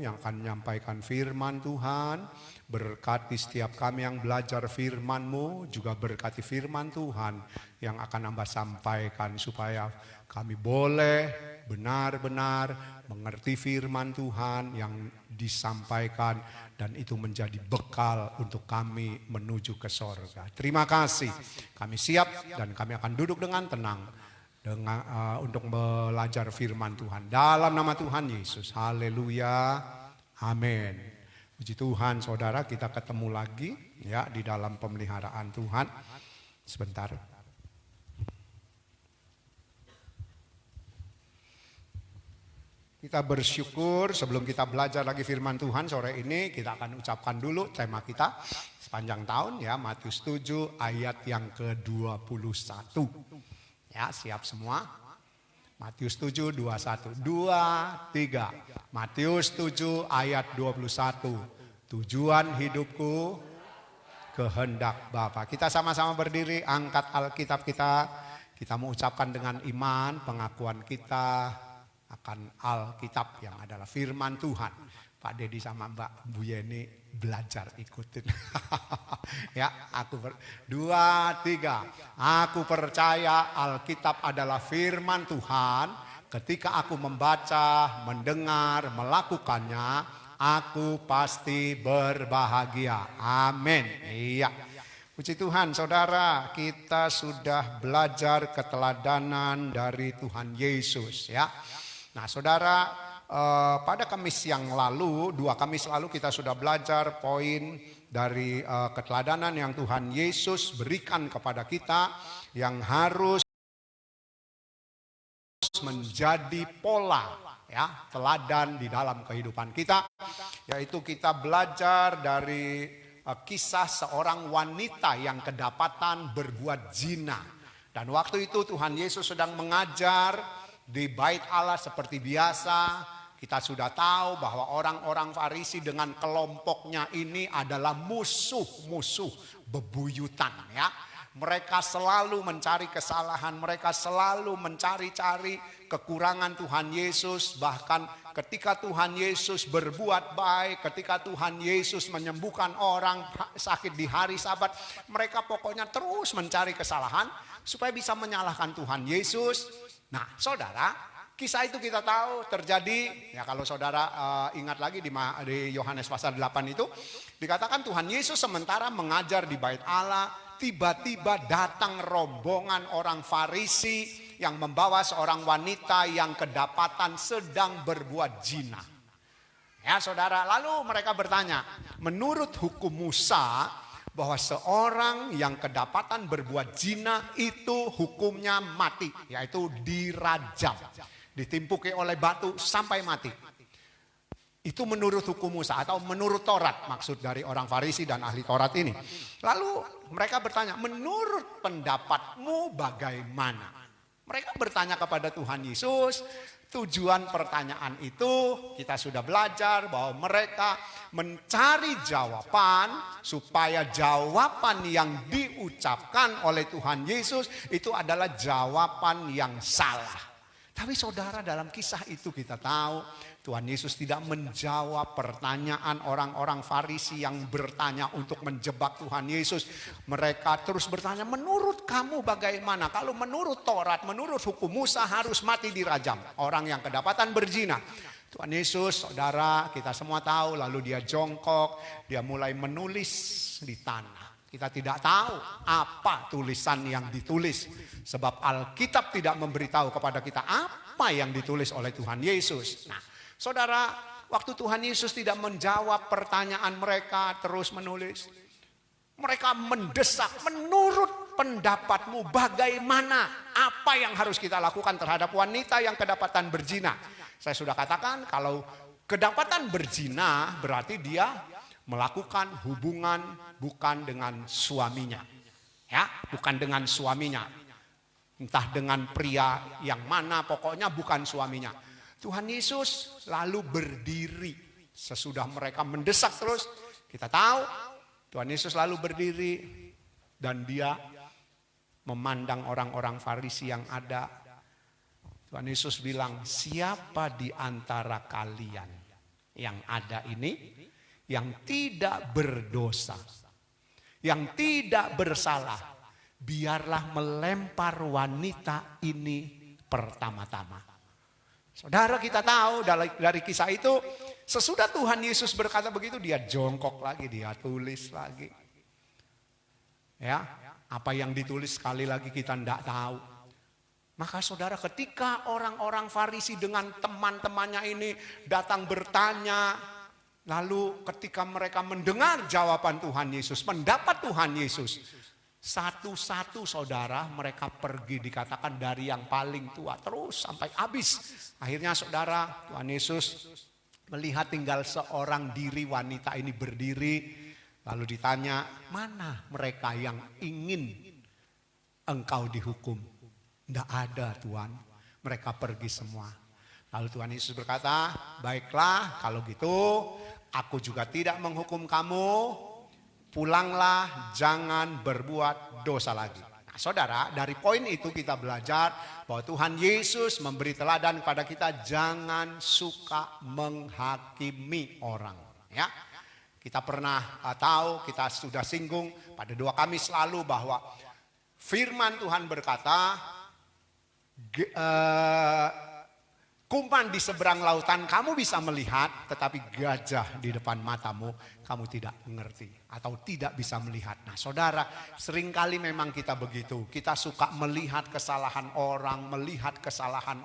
yang akan menyampaikan firman Tuhan. Berkati setiap kami yang belajar firman-Mu, juga berkati firman Tuhan yang akan Hamba sampaikan supaya kami boleh benar-benar mengerti firman Tuhan yang disampaikan dan itu menjadi bekal untuk kami menuju ke sorga. Terima kasih, kami siap dan kami akan duduk dengan tenang untuk belajar firman Tuhan. Dalam nama Tuhan Yesus, haleluya, amin. Puji Tuhan saudara, kita ketemu lagi ya di dalam pemeliharaan Tuhan. Sebentar. Kita bersyukur sebelum kita belajar lagi firman Tuhan sore ini, kita akan ucapkan dulu tema kita sepanjang tahun ya, Matius 7 ayat yang ke-21. Ya, siap semua? Matius 7, 21, 2, 3. Matius 7 ayat 21. Tujuan hidupku, kehendak Bapa. Kita sama-sama berdiri, angkat Alkitab kita. Kita mengucapkan dengan iman pengakuan kita akan Alkitab yang adalah firman Tuhan. Pak Dedi sama Mbak Bu Yeni belajar ikutin. Ya, 2, 3. Aku percaya Alkitab adalah firman Tuhan. Ketika aku membaca, mendengar, melakukannya, aku pasti berbahagia. Amin. Iya. Puji Tuhan, saudara, kita sudah belajar keteladanan dari Tuhan Yesus ya. Nah, saudara, pada Kamis yang lalu, 2 Kamis lalu kita sudah belajar poin dari keteladanan yang Tuhan Yesus berikan kepada kita yang harus menjadi pola ya, teladan di dalam kehidupan kita, yaitu kita belajar dari kisah seorang wanita yang kedapatan berbuat zina. Dan waktu itu Tuhan Yesus sedang mengajar di bait Allah seperti biasa. Kita sudah tahu bahwa orang-orang Farisi dengan kelompoknya ini adalah musuh-musuh bebuyutan ya. Mereka selalu mencari kesalahan, mereka selalu mencari-cari kekurangan Tuhan Yesus. Bahkan ketika Tuhan Yesus berbuat baik, ketika Tuhan Yesus menyembuhkan orang sakit di hari Sabat, mereka pokoknya terus mencari kesalahan supaya bisa menyalahkan Tuhan Yesus. Nah, saudara, kisah itu kita tahu terjadi, ya kalau saudara ingat lagi di Yohanes pasal 8 itu, dikatakan Tuhan Yesus sementara mengajar di bait Allah, tiba-tiba datang rombongan orang Farisi yang membawa seorang wanita yang kedapatan sedang berbuat zina. Ya saudara, lalu mereka bertanya, menurut hukum Musa, bahwa seorang yang kedapatan berbuat zina itu hukumnya mati, yaitu dirajam, ditimpuki oleh batu sampai mati. Itu menurut hukum Musa atau menurut Taurat, maksud dari orang Farisi dan ahli Taurat ini. Lalu mereka bertanya, menurut pendapatmu bagaimana? Mereka bertanya kepada Tuhan Yesus. Tujuan pertanyaan itu kita sudah belajar bahwa mereka mencari jawaban supaya jawaban yang diucapkan oleh Tuhan Yesus itu adalah jawaban yang salah. Tapi saudara, dalam kisah itu kita tahu Tuhan Yesus tidak menjawab pertanyaan orang-orang Farisi yang bertanya untuk menjebak Tuhan Yesus. Mereka terus bertanya, menurut kamu bagaimana? Kalau menurut Taurat, menurut hukum Musa harus mati dirajam orang yang kedapatan berzina. Tuhan Yesus, saudara, kita semua tahu, lalu dia jongkok, dia mulai menulis di tanah. Kita tidak tahu apa tulisan yang ditulis. Sebab Alkitab tidak memberitahu kepada kita apa yang ditulis oleh Tuhan Yesus. Nah, saudara, waktu Tuhan Yesus tidak menjawab pertanyaan mereka terus menulis. Mereka mendesak, menurut pendapatmu bagaimana? Apa yang harus kita lakukan terhadap wanita yang kedapatan berzina? Saya sudah katakan kalau kedapatan berzina berarti dia melakukan hubungan bukan dengan suaminya. Ya, bukan dengan suaminya. Entah dengan pria yang mana, pokoknya bukan suaminya. Tuhan Yesus lalu berdiri sesudah mereka mendesak terus. Kita tahu Tuhan Yesus lalu berdiri dan dia memandang orang-orang Farisi yang ada. Tuhan Yesus bilang, siapa di antara kalian yang ada ini, yang tidak berdosa, yang tidak bersalah, biarlah melempar wanita ini pertama-tama. Saudara, kita tahu dari kisah itu, sesudah Tuhan Yesus berkata begitu, dia jongkok lagi, dia tulis lagi. Ya, apa yang ditulis sekali lagi kita tidak tahu. Maka saudara, ketika orang-orang Farisi dengan teman-temannya ini datang bertanya, lalu ketika mereka mendengar jawaban Tuhan Yesus, mendapat Tuhan Yesus, satu-satu saudara mereka pergi, dikatakan dari yang paling tua terus sampai habis. Akhirnya saudara, Tuhan Yesus melihat tinggal seorang diri wanita ini berdiri, lalu ditanya, mana mereka yang ingin engkau dihukum? Tidak ada Tuhan, mereka pergi semua. Lalu Tuhan Yesus berkata, baiklah kalau gitu aku juga tidak menghukum kamu, pulanglah, jangan berbuat dosa lagi. Nah saudara, dari poin itu kita belajar bahwa Tuhan Yesus memberi teladan kepada kita, jangan suka menghakimi orang. Ya, kita pernah tahu, kita sudah singgung pada 2 Kamis lalu bahwa firman Tuhan berkata, kuman di seberang lautan kamu bisa melihat, tetapi gajah di depan matamu kamu tidak mengerti atau tidak bisa melihat. Nah saudara, seringkali memang kita begitu. Kita suka melihat kesalahan orang, melihat kesalahan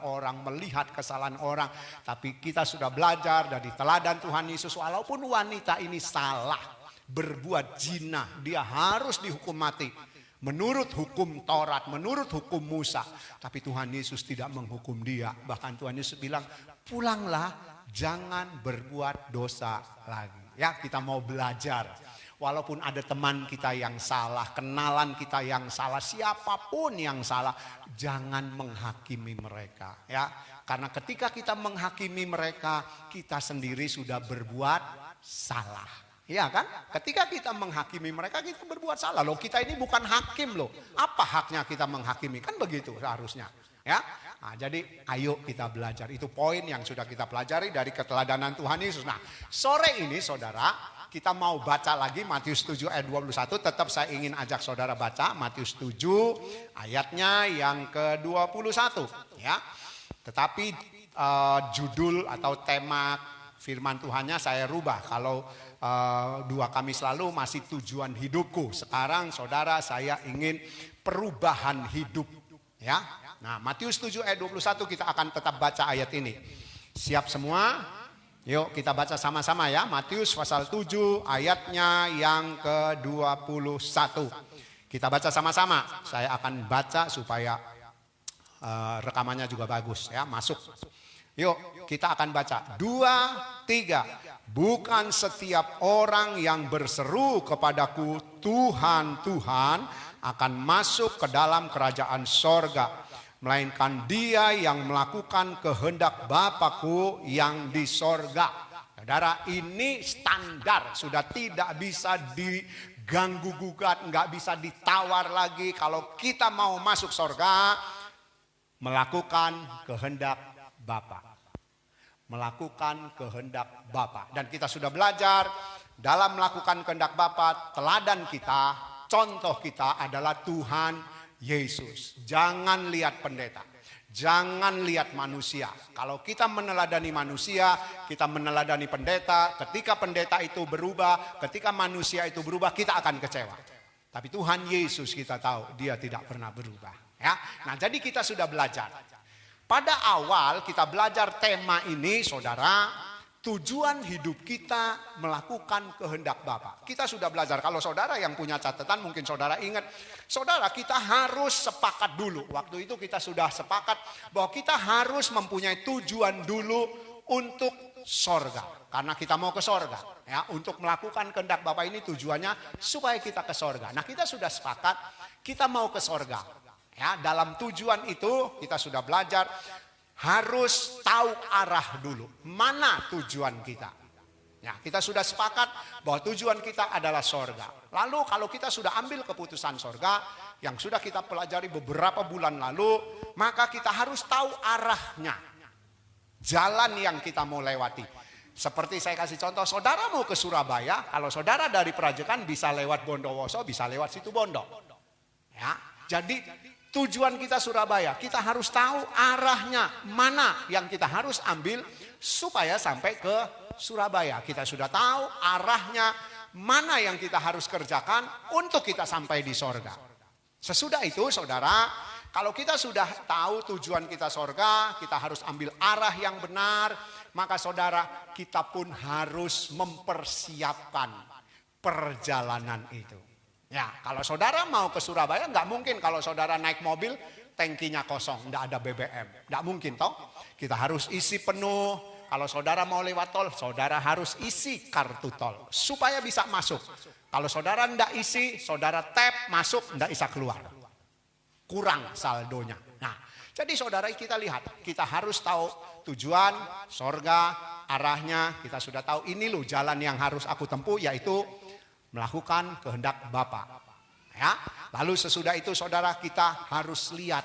orang. Tapi kita sudah belajar dari teladan Tuhan Yesus, walaupun wanita ini salah, berbuat zina, dia harus dihukum mati. Menurut hukum Taurat, menurut hukum Musa. Tapi Tuhan Yesus tidak menghukum dia. Bahkan Tuhan Yesus bilang, pulanglah, jangan berbuat dosa lagi. Ya, kita mau belajar. Walaupun ada teman kita yang salah, kenalan kita yang salah, siapapun yang salah, jangan menghakimi mereka. Ya, karena ketika kita menghakimi mereka, kita sendiri sudah berbuat salah. Iya kan? Ketika kita menghakimi mereka, kita berbuat salah. Loh, kita ini bukan hakim loh. Apa haknya kita menghakimi? Kan begitu seharusnya. Ya. Nah, jadi ayo kita belajar. Itu poin yang sudah kita pelajari dari keteladanan Tuhan Yesus. Nah, sore ini saudara, kita mau baca lagi Matius 7 ayat 21. Tetap saya ingin ajak saudara baca Matius 7 ayatnya yang ke-21. Ya. Tetapi judul atau tema firman Tuhannya saya rubah. Kalau 2 Kamis lalu masih tujuan hidupku. Sekarang saudara, saya ingin perubahan hidup. Ya. Nah, Matius 7 ayat 21 kita akan tetap baca ayat ini. Siap semua? Yuk kita baca sama-sama ya. Matius pasal 7 ayatnya yang ke-21. Kita baca sama-sama. Saya akan baca supaya rekamannya juga bagus ya, masuk. Yuk kita akan baca. 2, 3. Bukan setiap orang yang berseru kepadaku Tuhan, Tuhan akan masuk ke dalam kerajaan sorga, melainkan dia yang melakukan kehendak Bapakku yang di sorga. Saudara, ini standar, sudah tidak bisa diganggu gugat, nggak bisa ditawar lagi. Kalau kita mau masuk sorga, melakukan kehendak Bapa. Melakukan kehendak Bapa. Dan kita sudah belajar dalam melakukan kehendak Bapa, teladan kita, contoh kita adalah Tuhan Yesus. Jangan lihat pendeta, jangan lihat manusia. Kalau kita meneladani manusia, kita meneladani pendeta. Ketika pendeta itu berubah, ketika manusia itu berubah, kita akan kecewa. Tapi Tuhan Yesus kita tahu dia tidak pernah berubah. Ya, nah jadi kita sudah belajar. Pada awal kita belajar tema ini saudara, tujuan hidup kita melakukan kehendak Bapa. Kita sudah belajar, kalau saudara yang punya catatan mungkin saudara ingat. Saudara, kita harus sepakat dulu. Waktu itu kita sudah sepakat bahwa kita harus mempunyai tujuan dulu untuk sorga. Karena kita mau ke sorga. Ya, untuk melakukan kehendak Bapa ini tujuannya supaya kita ke sorga. Nah kita sudah sepakat kita mau ke sorga. Ya, dalam tujuan itu kita sudah belajar harus tahu arah dulu. Mana tujuan kita? Ya, kita sudah sepakat bahwa tujuan kita adalah sorga. Lalu kalau kita sudah ambil keputusan sorga yang sudah kita pelajari beberapa bulan lalu, maka kita harus tahu arahnya. Jalan yang kita mau lewati. Seperti saya kasih contoh, saudara mau ke Surabaya, kalau saudara dari Prajekan bisa lewat Bondowoso, bisa lewat Situbondo. Ya, jadi tujuan kita Surabaya, kita harus tahu arahnya mana yang kita harus ambil supaya sampai ke Surabaya. Kita sudah tahu arahnya mana yang kita harus kerjakan untuk kita sampai di sorga. Sesudah itu saudara, kalau kita sudah tahu tujuan kita sorga, kita harus ambil arah yang benar, maka saudara kita pun harus mempersiapkan perjalanan itu. Ya, kalau saudara mau ke Surabaya nggak mungkin kalau saudara naik mobil tangkinya kosong, nggak ada BBM, nggak mungkin toh. Kita harus isi penuh. Kalau saudara mau lewat tol, saudara harus isi kartu tol supaya bisa masuk. Kalau saudara nggak isi, saudara tap masuk, nggak bisa keluar. Kurang saldonya. Nah, jadi saudara kita lihat, kita harus tahu tujuan sorga, arahnya. Kita sudah tahu ini loh jalan yang harus aku tempuh, yaitu melakukan kehendak Bapa. Ya, lalu sesudah itu saudara kita harus lihat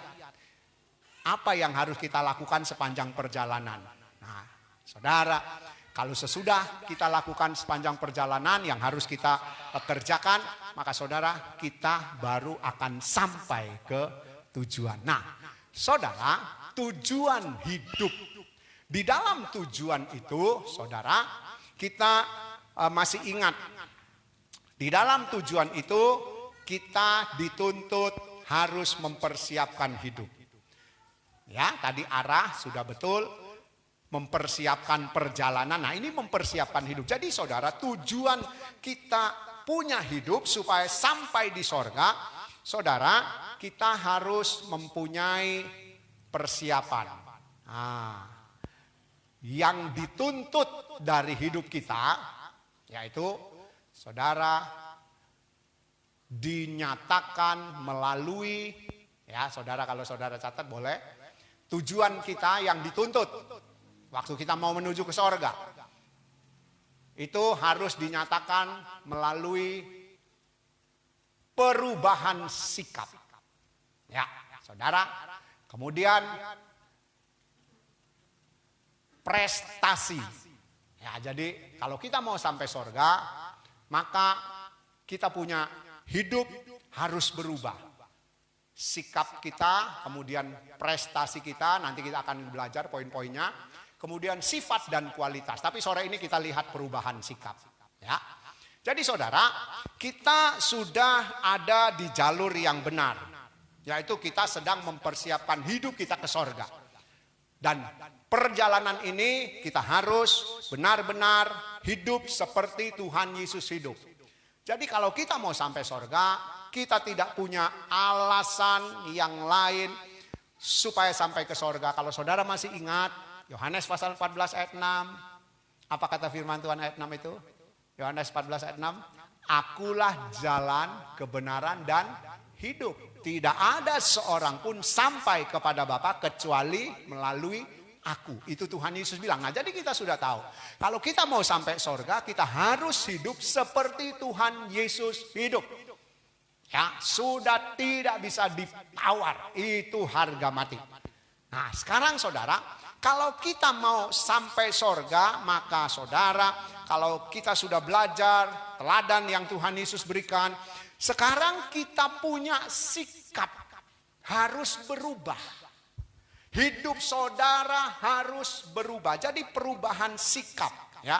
apa yang harus kita lakukan sepanjang perjalanan. Nah, saudara, kalau sesudah kita lakukan sepanjang perjalanan yang harus kita kerjakan, maka saudara kita baru akan sampai ke tujuan. Nah, saudara, tujuan hidup. Di dalam tujuan itu, saudara, kita masih ingat. Di dalam tujuan itu, kita dituntut harus mempersiapkan hidup. Ya, tadi arah sudah betul. Mempersiapkan perjalanan. Nah, ini mempersiapkan hidup. Jadi saudara, tujuan kita punya hidup supaya sampai di sorga, saudara, kita harus mempunyai persiapan. Nah, yang dituntut dari hidup kita, yaitu saudara dinyatakan melalui, ya saudara kalau saudara catat boleh, tujuan kita yang dituntut. Waktu kita mau menuju ke sorga, itu harus dinyatakan melalui perubahan sikap. Ya, saudara. Kemudian prestasi. Ya, jadi kalau kita mau sampai sorga, maka kita punya hidup harus berubah. Sikap kita, kemudian prestasi kita, nanti kita akan belajar poin-poinnya. Kemudian sifat dan kualitas. Tapi sore ini kita lihat perubahan sikap. Ya. Jadi saudara, kita sudah ada di jalur yang benar. Yaitu kita sedang mempersiapkan hidup kita ke sorga. Dan perjalanan ini kita harus benar-benar hidup seperti Tuhan Yesus hidup. Jadi kalau kita mau sampai sorga, kita tidak punya alasan yang lain supaya sampai ke sorga. Kalau saudara masih ingat, Yohanes pasal 14 ayat 6. Apa kata firman Tuhan ayat 6 itu? Yohanes 14 ayat 6. Akulah jalan, kebenaran dan hidup. Tidak ada seorang pun sampai kepada Bapa kecuali melalui aku. Itu Tuhan Yesus bilang. Nah, jadi kita sudah tahu. Kalau kita mau sampai sorga, kita harus hidup seperti Tuhan Yesus hidup. Ya, sudah tidak bisa ditawar. Itu harga mati. Nah, sekarang saudara, kalau kita mau sampai sorga, maka saudara, kalau kita sudah belajar teladan yang Tuhan Yesus berikan, sekarang kita punya sikap harus berubah. Hidup saudara harus berubah. Jadi perubahan sikap, ya.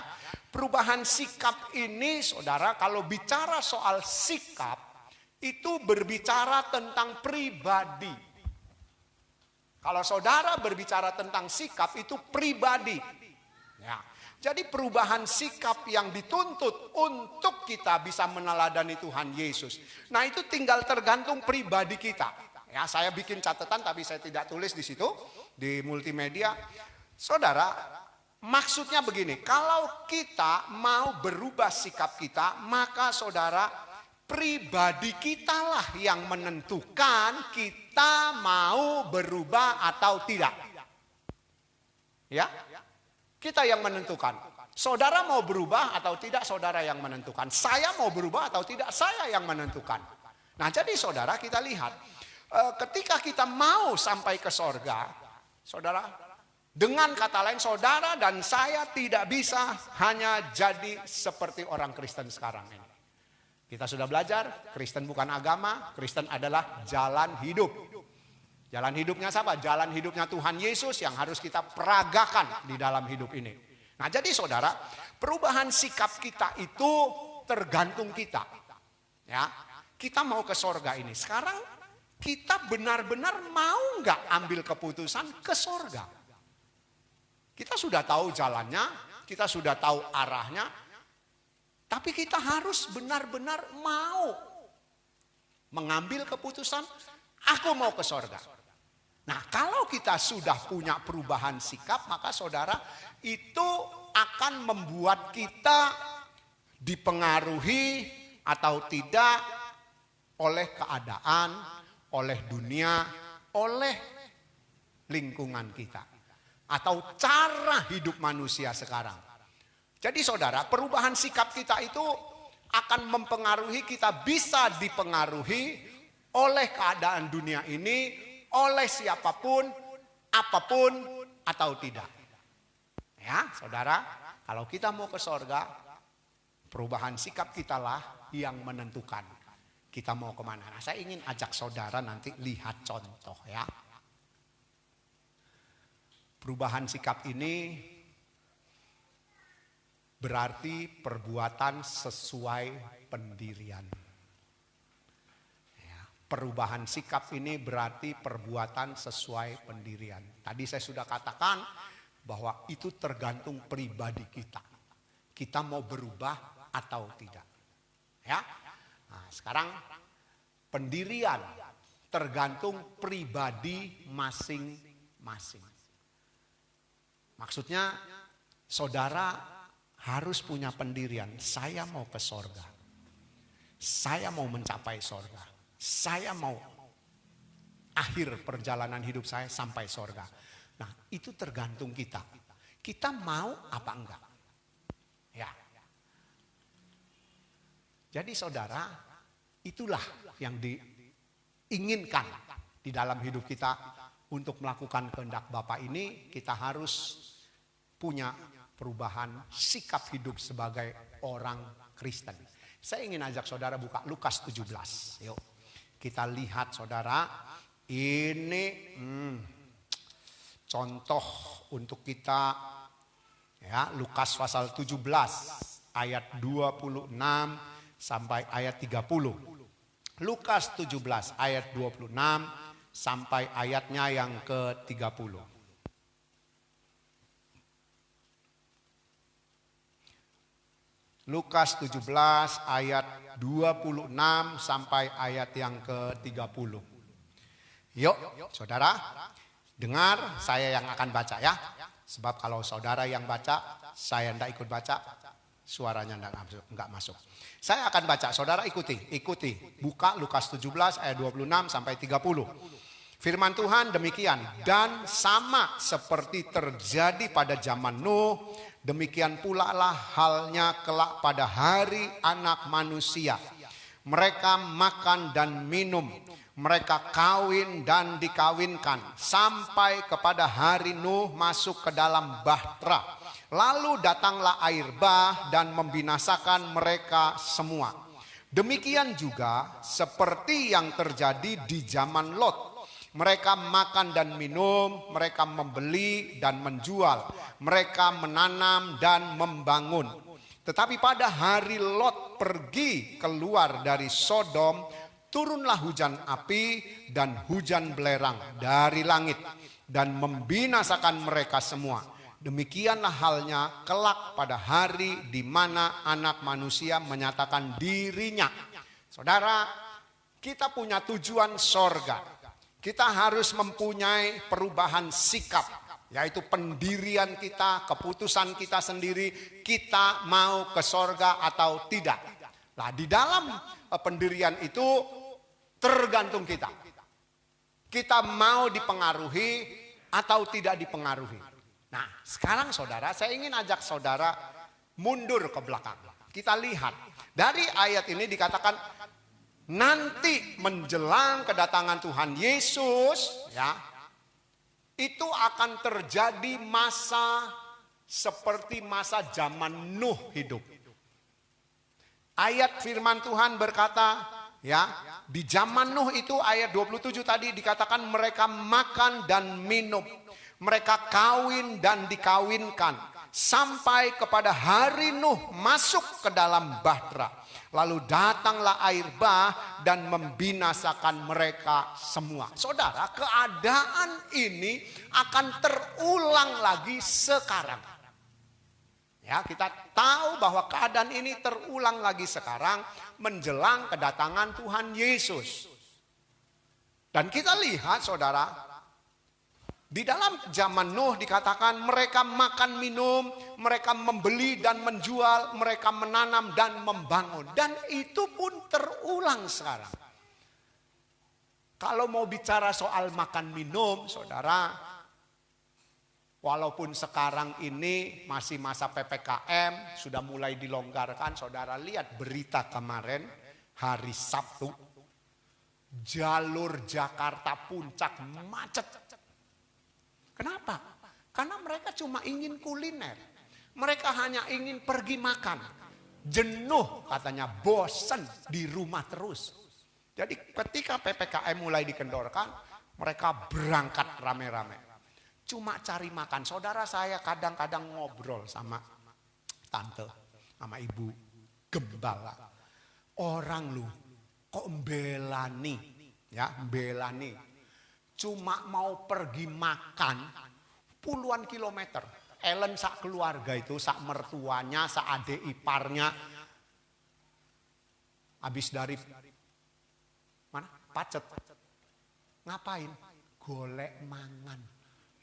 Perubahan sikap ini, saudara, kalau bicara soal sikap, itu berbicara tentang pribadi. Kalau saudara berbicara tentang sikap itu pribadi. Ya. Jadi perubahan sikap yang dituntut untuk kita bisa meneladani Tuhan Yesus. Nah, itu tinggal tergantung pribadi kita. Ya, saya bikin catatan tapi saya tidak tulis di situ di multimedia. Saudara, maksudnya begini, kalau kita mau berubah sikap kita, maka saudara, pribadi kitalah yang menentukan kita mau berubah atau tidak. Ya, kita yang menentukan. Saudara mau berubah atau tidak, saudara yang menentukan. Saya mau berubah atau tidak, saya yang menentukan. Nah, jadi saudara kita lihat, ketika kita mau sampai ke sorga, saudara, Dengan kata lain, saudara dan saya tidak bisa hanya jadi seperti orang Kristen sekarang ini. Kita sudah belajar, Kristen bukan agama, Kristen adalah jalan hidup. Jalan hidupnya siapa? Jalan hidupnya Tuhan Yesus yang harus kita peragakan di dalam hidup ini. Nah, jadi saudara, perubahan sikap kita itu tergantung kita. Ya, kita mau ke sorga ini. Sekarang kita benar-benar mau nggak ambil keputusan ke sorga? Kita sudah tahu jalannya, kita sudah tahu arahnya, tapi kita harus benar-benar mau mengambil keputusan, aku mau ke sorga. Nah, kalau kita sudah punya perubahan sikap, maka saudara, itu akan membuat kita dipengaruhi atau tidak oleh keadaan, oleh dunia, oleh lingkungan kita. Atau cara hidup manusia sekarang. Jadi saudara, perubahan sikap kita itu akan mempengaruhi, kita bisa dipengaruhi oleh keadaan dunia ini, oleh siapapun, apapun, atau tidak. Ya saudara, kalau kita mau ke sorga, perubahan sikap kitalah yang menentukan kita mau kemana. Nah, saya ingin ajak saudara nanti lihat contoh ya. Perubahan sikap ini berarti perbuatan sesuai pendirian. Ya, perubahan sikap ini berarti perbuatan sesuai pendirian. Tadi saya sudah katakan bahwa itu tergantung pribadi kita. Kita mau berubah atau tidak. Ya. Nah, sekarang pendirian tergantung pribadi masing-masing. Maksudnya saudara harus punya pendirian. Saya mau ke sorga. Saya mau mencapai sorga. Saya mau akhir perjalanan hidup saya sampai sorga. Nah, itu tergantung kita. Kita mau apa enggak? Ya. Jadi saudara, itulah yang diinginkan di dalam hidup kita. Untuk melakukan kehendak Bapa ini, kita harus punya perubahan sikap hidup sebagai orang Kristen. Saya ingin ajak saudara buka Lukas 17. Yuk, kita lihat saudara, ini contoh untuk kita ya, Lukas pasal 17 ayat 26 sampai ayat 30. Lukas 17 ayat 26 sampai ayatnya yang ke-30. Lukas 17 ayat 26 sampai ayat yang ke-30. Yuk, saudara, dengar saya yang akan baca ya. Sebab kalau saudara yang baca, saya tidak ikut baca, suaranya enggak masuk. Saya akan baca, saudara ikuti. Buka Lukas 17 ayat 26 sampai 30. Firman Tuhan demikian, dan sama seperti terjadi pada zaman Nuh, demikian pula lah halnya kelak pada hari Anak Manusia. Mereka makan dan minum, mereka kawin dan dikawinkan, sampai kepada hari Nuh masuk ke dalam bahtera. Lalu datanglah air bah dan membinasakan mereka semua. Demikian juga seperti yang terjadi di zaman Lot. Mereka makan dan minum, mereka membeli dan menjual, mereka menanam dan membangun. Tetapi pada hari Lot pergi keluar dari Sodom, turunlah hujan api dan hujan belerang dari langit dan membinasakan mereka semua. Demikianlah halnya kelak pada hari di mana Anak Manusia menyatakan dirinya. Saudara, kita punya tujuan sorga. Kita harus mempunyai perubahan sikap, yaitu pendirian kita, keputusan kita sendiri, kita mau ke sorga atau tidak. Nah, di dalam pendirian itu tergantung kita. Kita mau dipengaruhi atau tidak dipengaruhi. Nah, sekarang saudara, saya ingin ajak saudara mundur ke belakang. Kita lihat, dari ayat ini dikatakan, nanti menjelang kedatangan Tuhan Yesus, ya, itu akan terjadi masa seperti masa zaman Nuh hidup. Ayat firman Tuhan berkata, ya, di zaman Nuh itu ayat 27 tadi dikatakan mereka makan dan minum, mereka kawin dan dikawinkan sampai kepada hari Nuh masuk ke dalam bahtera. Lalu datanglah air bah dan membinasakan mereka semua. Saudara, keadaan ini akan terulang lagi sekarang. Ya, kita tahu bahwa keadaan ini terulang lagi sekarang menjelang kedatangan Tuhan Yesus. Dan kita lihat, saudara, di dalam zaman Nuh dikatakan mereka makan minum, mereka membeli dan menjual, mereka menanam dan membangun. Dan itu pun terulang sekarang. Kalau mau bicara soal makan minum, saudara, walaupun sekarang ini masih masa PPKM, sudah mulai dilonggarkan, saudara lihat berita kemarin hari Sabtu, jalur Jakarta Puncak macet. Kenapa? Karena mereka cuma ingin kuliner. Mereka hanya ingin pergi makan. Jenuh katanya, bosan di rumah terus. Jadi ketika PPKM mulai dikendorkan, mereka berangkat rame-rame. Cuma cari makan. Saudara saya kadang-kadang ngobrol sama tante, sama ibu gembala. Orang lu kok belani, ya belani. Cuma mau pergi makan puluhan kilometer. Ellen sak keluarga itu, sak mertuanya, sak adik iparnya. Habis dari mana? Pacet. Ngapain? Golek mangan.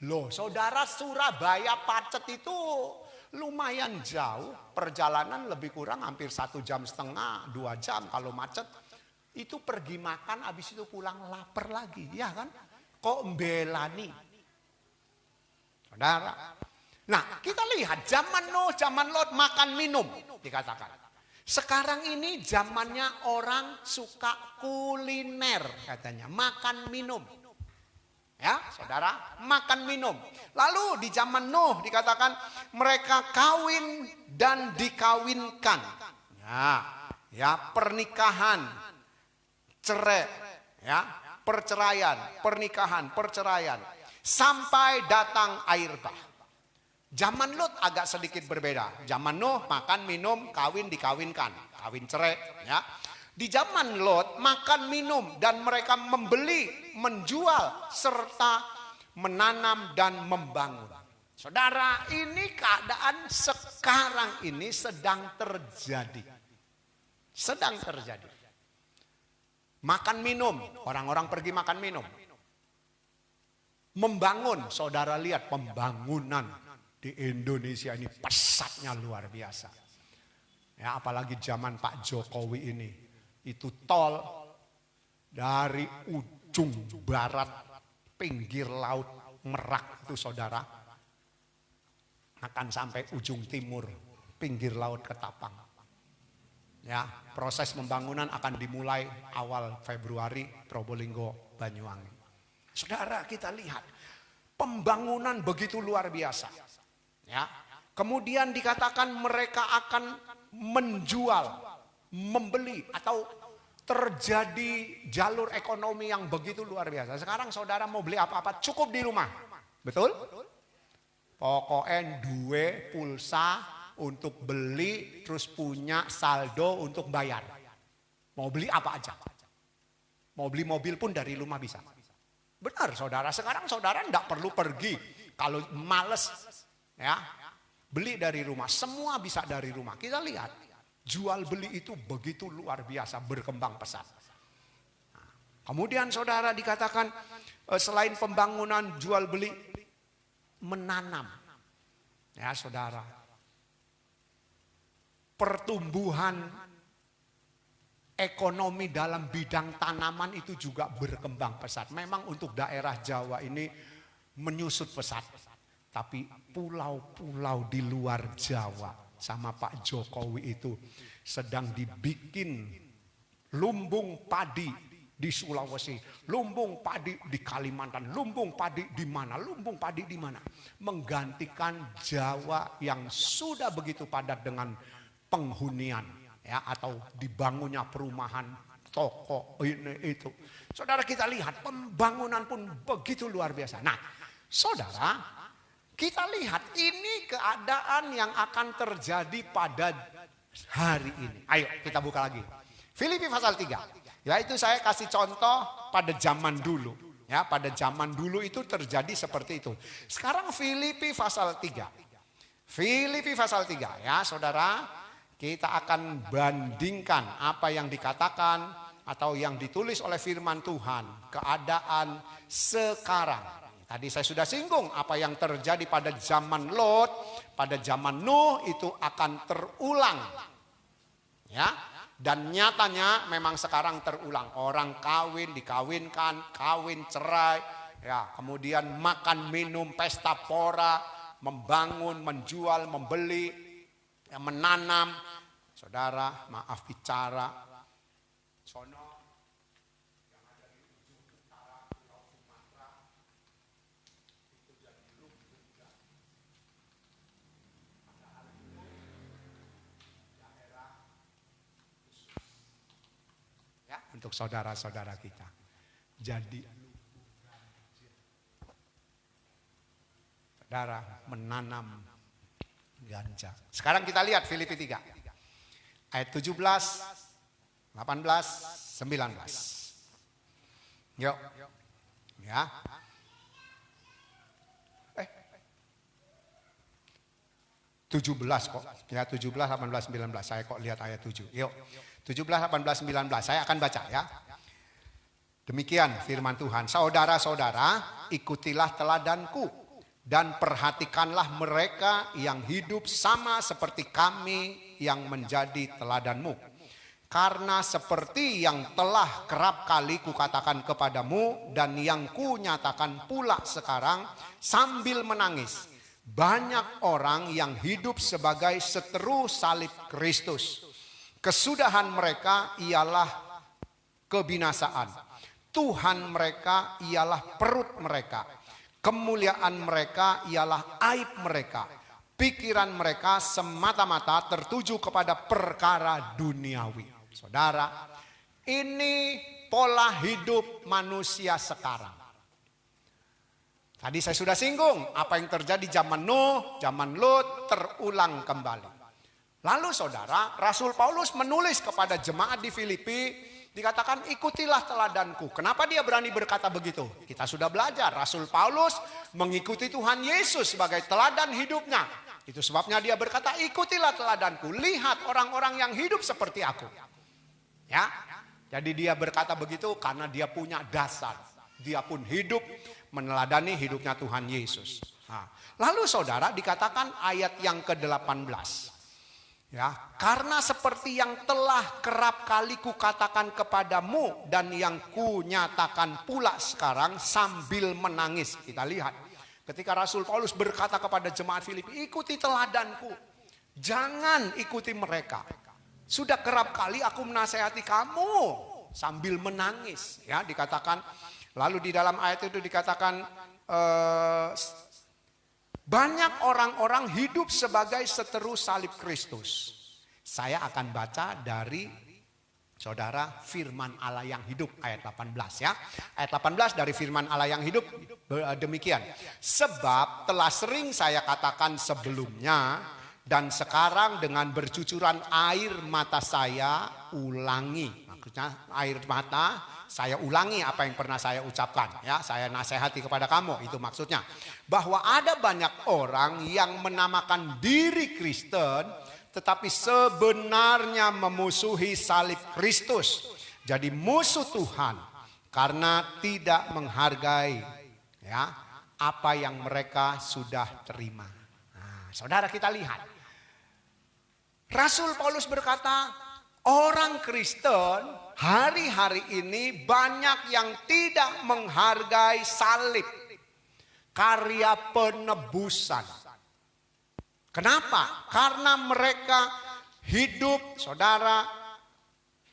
Loh, saudara, Surabaya Pacet itu lumayan jauh. Perjalanan lebih kurang hampir 1,5 jam, 2 jam kalau macet. Itu pergi makan, habis itu pulang lapar lagi, ya kan? Kok belani, saudara? Nah, kita lihat zaman Nuh, zaman Lot makan minum dikatakan. Sekarang ini zamannya orang suka kuliner katanya, makan minum. Ya, saudara, makan minum. Lalu di zaman Nuh dikatakan mereka kawin dan dikawinkan. Ya, pernikahan, cerai, ya. Perceraian, pernikahan, perceraian. Sampai datang air bah. Zaman Lot agak sedikit berbeda. Zaman Nuh makan, minum, kawin, dikawinkan. Kawin cerai. Ya. Di zaman Lot makan, minum, dan mereka membeli, menjual, serta menanam dan membangun. Saudara, ini keadaan sekarang ini sedang terjadi. Sedang terjadi. Makan minum, orang-orang pergi makan minum. Membangun, saudara lihat pembangunan di Indonesia ini pesatnya luar biasa. Ya, apalagi zaman Pak Jokowi ini. Itu tol dari ujung barat pinggir laut Merak itu saudara. Akan sampai ujung timur pinggir laut Ketapang. Ya, proses pembangunan akan dimulai awal Februari Probolinggo, Banyuwangi. Saudara, kita lihat pembangunan begitu luar biasa. Ya, kemudian dikatakan mereka akan menjual, membeli atau terjadi jalur ekonomi yang begitu luar biasa. Sekarang saudara mau beli apa-apa cukup di rumah, betul? Pokoknya duwe pulsa untuk beli, terus punya saldo untuk bayar. Mau beli apa aja. Mau beli mobil pun dari rumah bisa. Benar saudara, sekarang saudara tidak perlu pergi. Kalau males, ya beli dari rumah. Semua bisa dari rumah. Kita lihat, jual beli itu begitu luar biasa, berkembang pesat. Kemudian saudara dikatakan selain pembangunan, jual beli, menanam. Ya saudara. Pertumbuhan ekonomi dalam bidang tanaman itu juga berkembang pesat. Memang untuk daerah Jawa ini menyusut pesat. Tapi pulau-pulau di luar Jawa sama Pak Jokowi itu sedang dibikin lumbung padi di Sulawesi, lumbung padi di Kalimantan, lumbung padi di mana, lumbung padi di mana. Menggantikan Jawa yang sudah begitu padat dengan penghunian, ya, atau dibangunnya perumahan, toko, ini itu. Saudara, kita lihat pembangunan pun begitu luar biasa. Nah, saudara, kita lihat ini keadaan yang akan terjadi pada hari ini. Ayo kita buka lagi. Filipi pasal 3. Yaitu saya kasih contoh pada zaman dulu. Ya, pada zaman dulu itu terjadi seperti itu. Sekarang Filipi pasal 3. Filipi pasal 3, ya saudara. Kita akan bandingkan apa yang dikatakan atau yang ditulis oleh firman Tuhan. Keadaan sekarang. Tadi saya sudah singgung apa yang terjadi pada zaman Lot, pada zaman Nuh itu akan terulang. Ya, dan nyatanya memang sekarang terulang. Orang kawin, dikawinkan, kawin, cerai, ya, kemudian makan, minum, pesta pora, membangun, menjual, membeli, ya, menanam. Saudara, maaf bicara, sono yang ada di ujung utara Pulau Sumatera itu jadi lumbung juga. Padahal itu daerah khusus, ya, untuk saudara-saudara kita. Jadi saudara menanam ganja. Sekarang kita lihat Filipi 3. Ayat 17, 18, 19. Yuk. Ya. 17 kok. Ya, 17, 18, 19. Saya kok lihat ayat 7. Yuk. 17, 18, 19. Saya akan baca ya. Demikian firman Tuhan. Saudara-saudara, ikutilah teladanku dan perhatikanlah mereka yang hidup sama seperti kami yang menjadi teladanmu. Karena seperti yang telah kerap kali kukatakan kepadamu dan yang kunyatakan pula sekarang sambil menangis. Banyak orang yang hidup sebagai seteru salib Kristus. Kesudahan mereka ialah kebinasaan. Tuhan mereka ialah perut mereka. Kemuliaan mereka ialah aib mereka. Pikiran mereka semata-mata tertuju kepada perkara duniawi. Saudara, ini pola hidup manusia sekarang. Tadi saya sudah singgung apa yang terjadi zaman Nuh, zaman Lot terulang kembali. Lalu saudara, Rasul Paulus menulis kepada jemaat di Filipi, dikatakan ikutilah teladanku. Kenapa dia berani berkata begitu? Kita sudah belajar, Rasul Paulus mengikuti Tuhan Yesus sebagai teladan hidupnya. Itu sebabnya dia berkata ikutilah teladanku. Lihat orang-orang yang hidup seperti aku. Ya, jadi dia berkata begitu karena dia punya dasar. Dia pun hidup meneladani hidupnya Tuhan Yesus. Nah, lalu saudara dikatakan ayat yang ke-18. Ya, karena seperti yang telah kerap kali kukatakan kepadamu dan yang kunyatakan pula sekarang sambil menangis. Kita lihat ketika Rasul Paulus berkata kepada jemaat Filipi, ikuti teladanku, jangan ikuti mereka. Sudah kerap kali aku menasehati kamu sambil menangis. Ya, dikatakan, lalu di dalam ayat itu dikatakan banyak orang-orang hidup sebagai seteru salib Kristus. Saya akan baca dari saudara firman Allah yang hidup ayat 18 ya. Ayat 18 dari firman Allah yang hidup demikian. Sebab telah sering saya katakan sebelumnya dan sekarang dengan bercucuran air mata saya ulangi. Maksudnya air mata saya ulangi apa yang pernah saya ucapkan ya, saya nasihati kepada kamu, itu maksudnya. Bahwa ada banyak orang yang menamakan diri Kristen tetapi sebenarnya memusuhi salib Kristus. Jadi musuh Tuhan karena tidak menghargai ya apa yang mereka sudah terima. Nah, saudara, kita lihat. Rasul Paulus berkata, orang Kristen hari-hari ini banyak yang tidak menghargai salib, karya penebusan. Kenapa? Karena mereka hidup, saudara,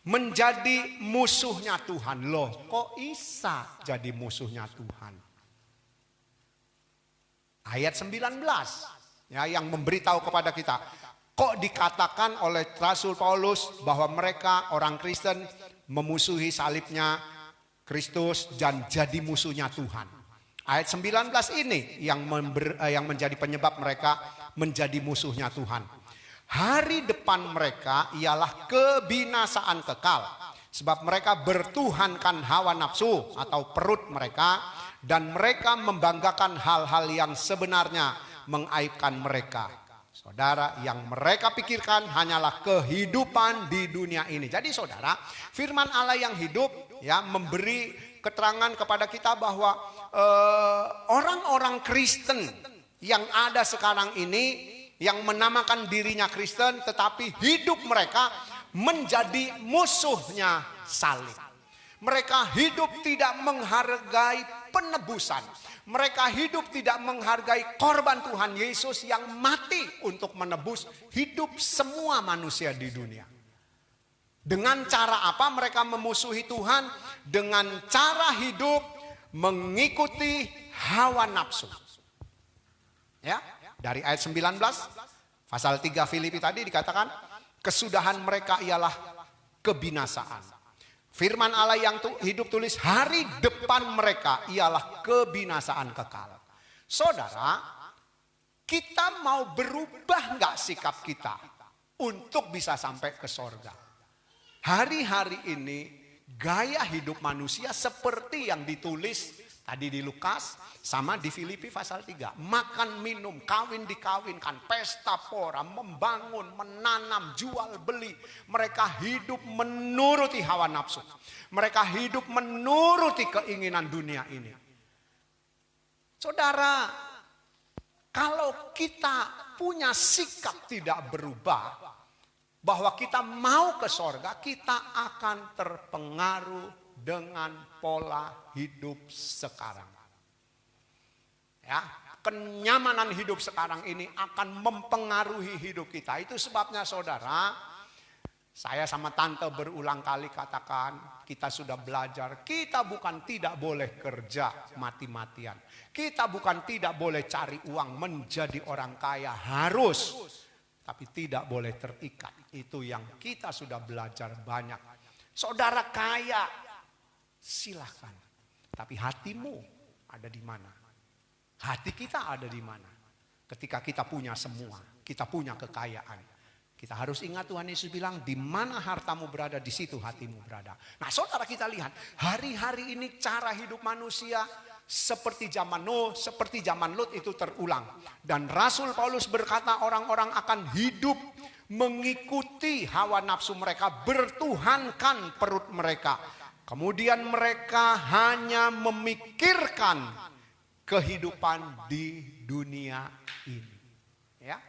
menjadi musuhnya Tuhan. Loh, kok Isa jadi musuhnya Tuhan? Ayat 19 ya, yang memberitahu kepada kita. Kok dikatakan oleh Rasul Paulus bahwa mereka orang Kristen memusuhi salibnya Kristus dan jadi musuhnya Tuhan. Ayat 19 ini yang menjadi penyebab mereka menjadi musuhnya Tuhan. Hari depan mereka ialah kebinasaan kekal. Sebab mereka bertuhankan hawa nafsu atau perut mereka. Dan mereka membanggakan hal-hal yang sebenarnya mengaibkan mereka. Saudara, yang mereka pikirkan hanyalah kehidupan di dunia ini. Jadi saudara, firman Allah yang hidup ya memberi keterangan kepada kita bahwa orang-orang Kristen yang ada sekarang ini yang menamakan dirinya Kristen tetapi hidup mereka menjadi musuhnya salib. Mereka hidup tidak menghargai penebusan. Mereka hidup tidak menghargai korban Tuhan Yesus yang mati untuk menebus hidup semua manusia di dunia. Dengan cara apa mereka memusuhi Tuhan? Dengan cara hidup mengikuti hawa nafsu. Ya, dari ayat 19 pasal 3 Filipi tadi dikatakan kesudahan mereka ialah kebinasaan. Firman Allah yang hidup tulis hari depan mereka ialah kebinasaan kekal. Saudara, kita mau berubah nggak sikap kita untuk bisa sampai ke sorga? Hari-hari ini gaya hidup manusia seperti yang ditulis tadi di Lukas sama di Filipi pasal 3. Makan, minum, kawin dikawinkan, pesta pora, membangun, menanam, jual beli. Mereka hidup menuruti hawa nafsu. Mereka hidup menuruti keinginan dunia ini. Saudara, kalau kita punya sikap tidak berubah, bahwa kita mau ke sorga, kita akan terpengaruh dengan pola hidup sekarang. Ya, kenyamanan hidup sekarang ini akan mempengaruhi hidup kita. Itu sebabnya saudara, saya sama tante berulang kali katakan, kita sudah belajar, kita bukan tidak boleh kerja mati-matian. Kita bukan tidak boleh cari uang menjadi orang kaya, harus. Tapi tidak boleh terikat. Itu yang kita sudah belajar banyak. Saudara kaya, silahkan. Tapi hatimu ada di mana? Hati kita ada di mana? Ketika kita punya semua, kita punya kekayaan. Kita harus ingat Tuhan Yesus bilang, di mana hartamu berada, di situ hatimu berada. Nah saudara, kita lihat, hari-hari ini cara hidup manusia seperti zaman Nuh, seperti zaman Lut itu terulang. Dan Rasul Paulus berkata orang-orang akan hidup mengikuti hawa nafsu mereka, bertuhankan perut mereka. Kemudian mereka hanya memikirkan kehidupan di dunia ini. Ya.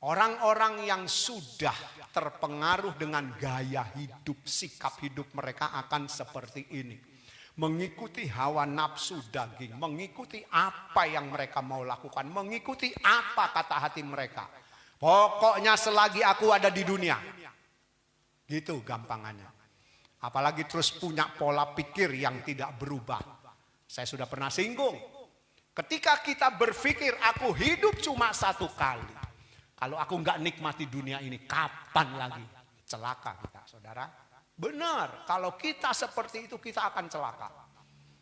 Orang-orang yang sudah terpengaruh dengan gaya hidup, sikap hidup mereka akan seperti ini. Mengikuti hawa nafsu daging, mengikuti apa yang mereka mau lakukan, mengikuti apa kata hati mereka. Pokoknya selagi aku ada di dunia. Gitu gampangannya. Apalagi terus punya pola pikir yang tidak berubah. Saya sudah pernah singgung. Ketika kita berpikir aku hidup cuma satu kali. Kalau aku nggak nikmati dunia ini, kapan lagi? Celaka kita, saudara. Benar, kalau kita seperti itu kita akan celaka.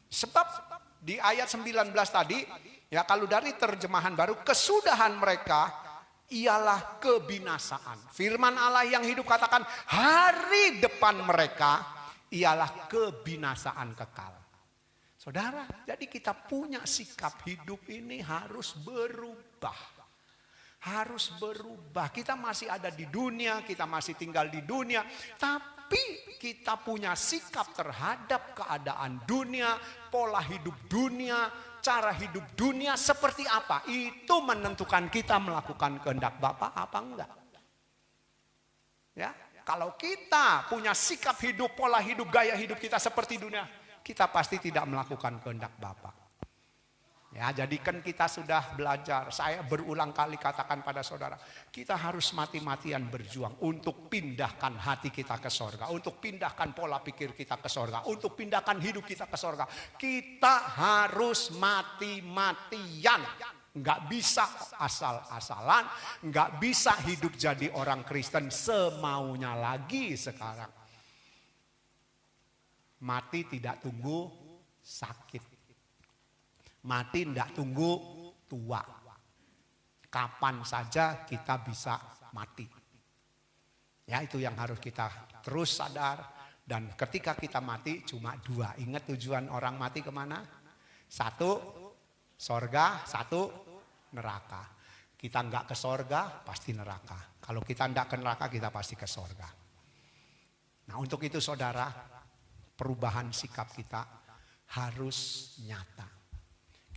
Sebab di ayat 19 tadi, ya kalau dari terjemahan baru, kesudahan mereka ialah kebinasaan. Firman Allah yang hidup katakan, hari depan mereka ialah kebinasaan kekal. Saudara, jadi kita punya sikap hidup ini harus berubah. Harus berubah. Kita masih ada di dunia, kita masih tinggal di dunia, tapi kita punya sikap terhadap keadaan dunia, pola hidup dunia, cara hidup dunia seperti apa. Itu menentukan kita melakukan kehendak Bapa apa enggak. Ya, kalau kita punya sikap hidup, pola hidup, gaya hidup kita seperti dunia, kita pasti tidak melakukan kehendak Bapa. Ya, jadi kan kita sudah belajar. Saya berulang kali katakan pada saudara, kita harus mati-matian berjuang untuk pindahkan hati kita ke sorga, untuk pindahkan pola pikir kita ke sorga, untuk pindahkan hidup kita ke sorga. Kita harus mati-matian. Nggak bisa asal-asalan, nggak bisa hidup jadi orang Kristen semaunya lagi sekarang. Mati tidak tunggu sakit. Mati tidak tunggu tua. Kapan saja kita bisa mati. Ya, itu yang harus kita terus sadar. Dan ketika kita mati cuma dua. Ingat tujuan orang mati kemana? Satu, sorga. Satu, neraka. Kita enggak ke sorga, pasti neraka. Kalau kita enggak ke neraka, kita pasti ke sorga. Nah, untuk itu saudara, perubahan sikap kita harus nyata.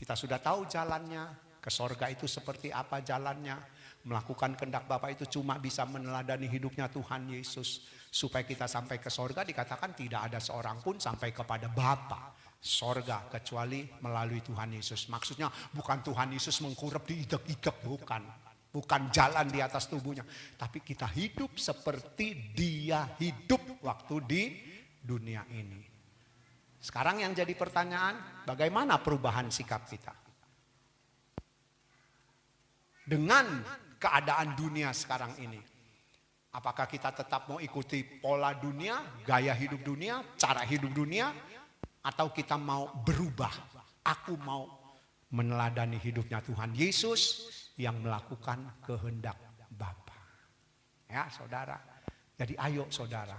Kita sudah tahu jalannya, ke sorga itu seperti apa jalannya. Melakukan kehendak Bapa itu cuma bisa meneladani hidupnya Tuhan Yesus. Supaya kita sampai ke sorga, dikatakan tidak ada seorang pun sampai kepada Bapa sorga kecuali melalui Tuhan Yesus. Maksudnya bukan Tuhan Yesus mengkurap diidek-idek, bukan. Bukan jalan di atas tubuhnya. Tapi kita hidup seperti Dia hidup waktu di dunia ini. Sekarang yang jadi pertanyaan, bagaimana perubahan sikap kita? Dengan keadaan dunia sekarang ini. Apakah kita tetap mau ikuti pola dunia, gaya hidup dunia, cara hidup dunia? Atau kita mau berubah? Aku mau meneladani hidupnya Tuhan Yesus yang melakukan kehendak Bapa. Ya saudara, jadi ayo saudara,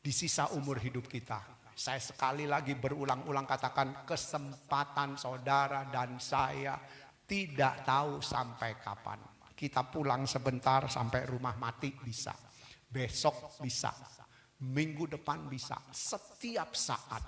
di sisa umur hidup kita, saya sekali lagi berulang-ulang katakan, kesempatan saudara dan saya tidak tahu sampai kapan. Kita pulang sebentar sampai rumah mati bisa. Besok bisa. Minggu depan bisa. Setiap saat.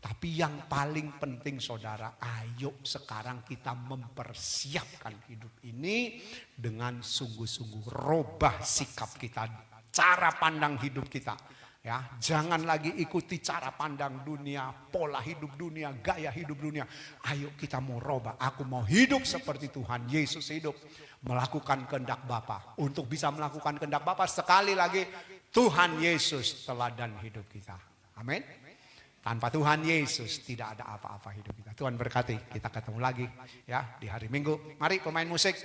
Tapi yang paling penting saudara, ayo sekarang kita mempersiapkan hidup ini dengan sungguh-sungguh. Robah sikap kita, cara pandang hidup kita. Ya, jangan lagi ikuti cara pandang dunia, pola hidup dunia, gaya hidup dunia. Ayo kita mau robah. Aku mau hidup seperti Tuhan Yesus hidup. Melakukan kehendak Bapa. Untuk bisa melakukan kehendak Bapa, sekali lagi Tuhan Yesus teladan hidup kita. Amin. Tanpa Tuhan Yesus tidak ada apa-apa hidup kita. Tuhan berkati. Kita ketemu lagi ya di hari Minggu. Mari pemain musik.